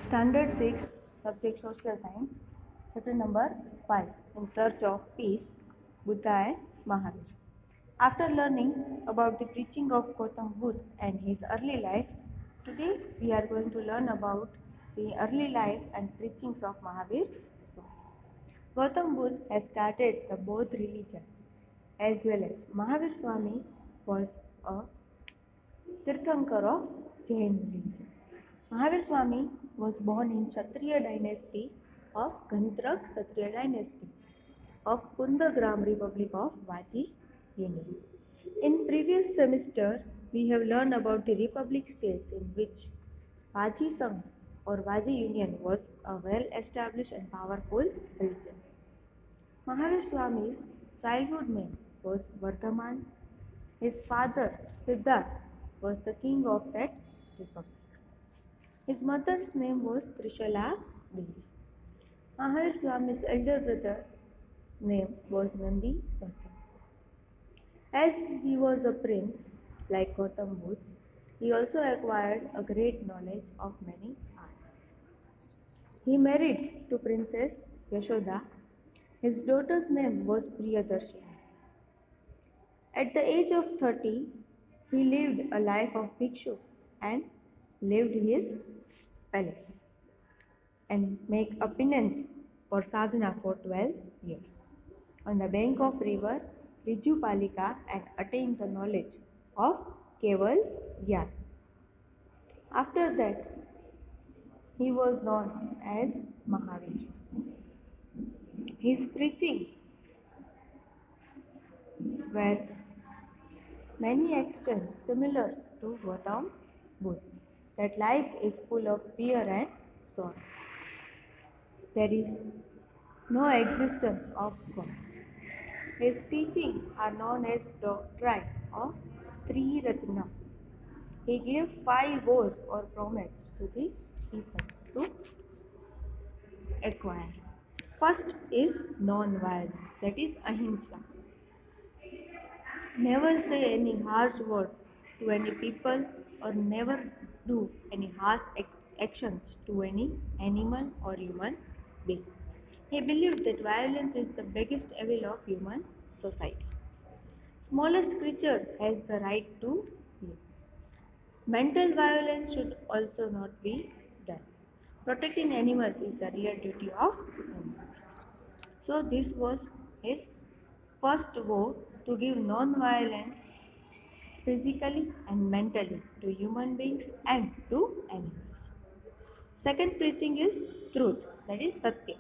Standard 6, Subject Social Science, Chapter number 5, In Search of Peace, Buddha and Mahavir. After learning about the preaching of Gautam Buddha and his early life, today we are going to learn about the early life and preachings of Mahavir. Gautam Buddha has started the Bodh religion as well as Mahavir Swami was a Tirthankar of Jain religion. Mahavir Swami was born in Kshatriya dynasty of Gantrak Kshatriya dynasty of Kundagram Republic of Vaji Union. In previous semester, we have learned about the republic states in which Vaji Sangh or Vaji Union was a well-established and powerful region. Mahavir Swami's childhood name was Vardhaman. His father, Siddharth, was the king of that republic. His mother's name was Trishala Devi. Mahavir Swami's elder brother name was Nandi Bhatta. As he was a prince, like Gautam Buddha, he also acquired a great knowledge of many arts. He married to Princess Yashoda. His daughter's name was Priyadarshini. At the age of 30, he lived a life of bhikshu and lived his palace and make a penance for sadhana for 12 years on the bank of river Rijupalika and attained the knowledge of Keval Gyan. After that, he was known as Mahavir. His preaching were many extents similar to Gautam Buddha, that life is full of fear and sorrow. There is no existence of God. His teachings are known as doctrine of Tri Ratna. He gave 5 vows or promise to the people to acquire. First is non-violence, that is ahimsa. Never say any harsh words to any people or never do any harsh actions to any animal or human being. He believed that violence is the biggest evil of human society. Smallest creature has the right to live. Mental violence should also not be done. Protecting animals is the real duty of human beings. So this was his first vow to give non-violence physically and mentally to human beings and to animals. Second preaching is truth, that is Satya.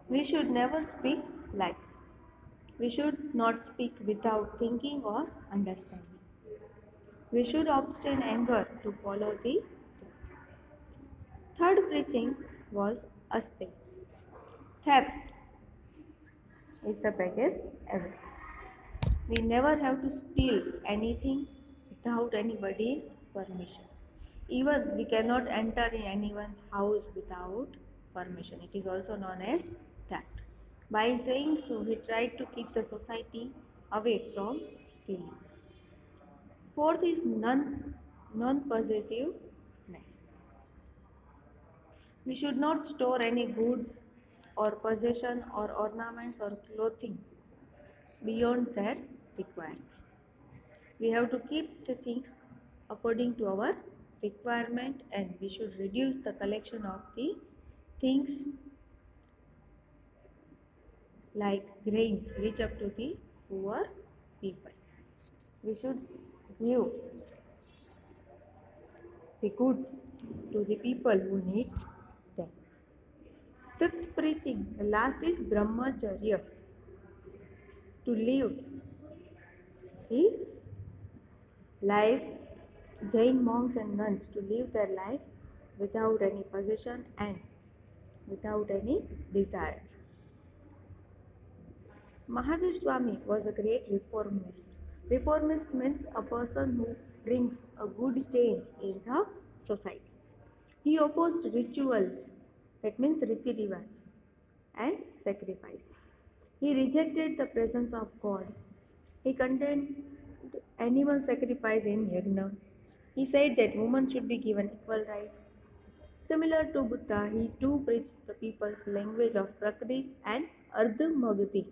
We should never speak lies. We should not speak without thinking or understanding. We should abstain anger to follow the truth. Third preaching was Aste. Theft is the biggest ever. We never have to steal anything without anybody's permission. Even we cannot enter in anyone's house without permission. It is also known as theft. By saying so, we try to keep the society away from stealing. Fourth is non-possessiveness. We should not store any goods or possession or ornaments or clothing beyond their requirement. We have to keep the things according to our requirement, and we should reduce the collection of the things like grains reach up to the poor people. We should give the goods to the people who needs them. Fifth preaching, the last is Brahmacharya, to live the life, Jain monks and nuns to live their life without any possession and without any desire. Mahavir Swami was a great reformist. Reformist means a person who brings a good change in the society. He opposed rituals, that means riti rivaj, and sacrifices. He rejected the presence of God. He condemned animal sacrifice in yagna. He said that women should be given equal rights. Similar to Buddha, he too preached the people's language of Prakriti and Ardha Magati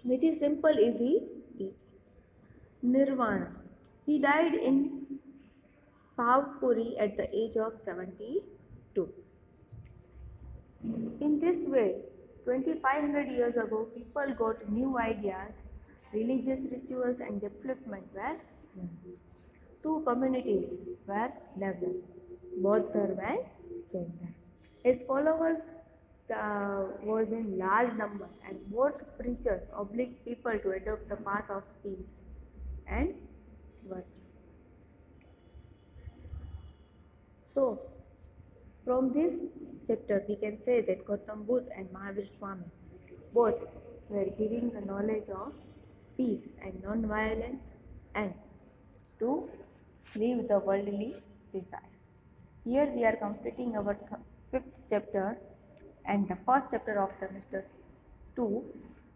with his simple, easy teaching. Nirvana. He died in Pavpuri at the age of 72. In this way, 2500 years ago, people got new ideas, religious rituals, and development were two communities were developed, both Dharma and Jaina. His followers was in large number, and both preachers obliged people to adopt the path of peace and virtue. So, from this chapter, we can say that Gautam Buddha and Mahavir Swami both were giving the knowledge of peace and non-violence and to leave the worldly desires. Here we are completing our fifth chapter and the first chapter of semester 2.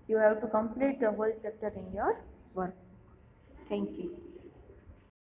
You have to complete the whole chapter in your work. Thank you.